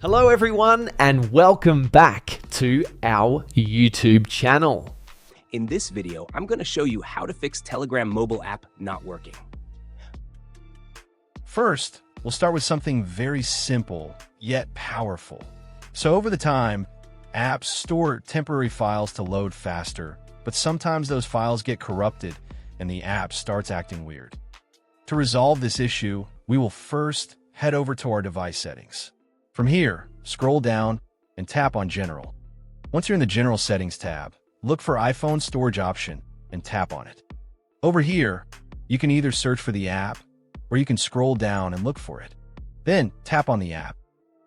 Hello everyone and welcome back to our YouTube channel. In this video, I'm going to show you how to fix Telegram mobile app not working. First, we'll start with something very simple, yet powerful. So over the time, apps store temporary files to load faster, but sometimes those files get corrupted and the app starts acting weird. To resolve this issue, we will first head over to our device settings. From here, scroll down and tap on General. Once you're in the General Settings tab, look for iPhone Storage option and tap on it. Over here, you can either search for the app or you can scroll down and look for it. Then tap on the app.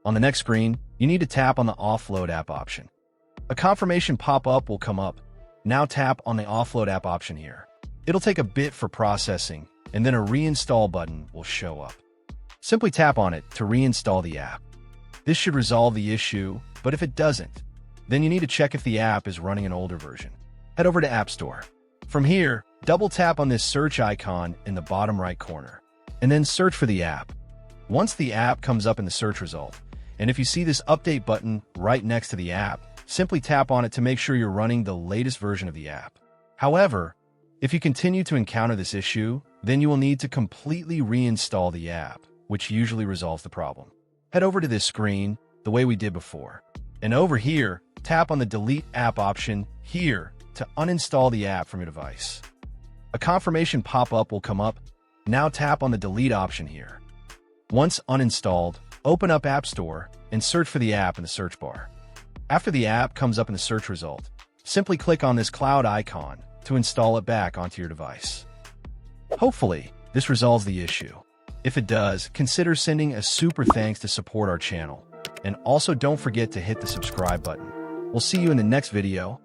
On the next screen, you need to tap on the Offload app option. A confirmation pop-up will come up. Now tap on the Offload app option here. It'll take a bit for processing, and then a reinstall button will show up. Simply tap on it to reinstall the app. This should resolve the issue, but if it doesn't, then you need to check if the app is running an older version. Head over to App Store. From here, double tap on this search icon in the bottom right corner, and then search for the app. Once the app comes up in the search result, and if you see this update button right next to the app, simply tap on it to make sure you're running the latest version of the app. However, if you continue to encounter this issue, then you will need to completely reinstall the app, which usually resolves the problem. Head over to this screen the way we did before. And over here, tap on the Delete App option here to uninstall the app from your device. A confirmation pop-up will come up. Now tap on the Delete option here. Once uninstalled, open up App Store and search for the app in the search bar. After the app comes up in the search result, simply click on this cloud icon to install it back onto your device. Hopefully, this resolves the issue. If it does, consider sending a super thanks to support our channel. And also don't forget to hit the subscribe button. We'll see you in the next video.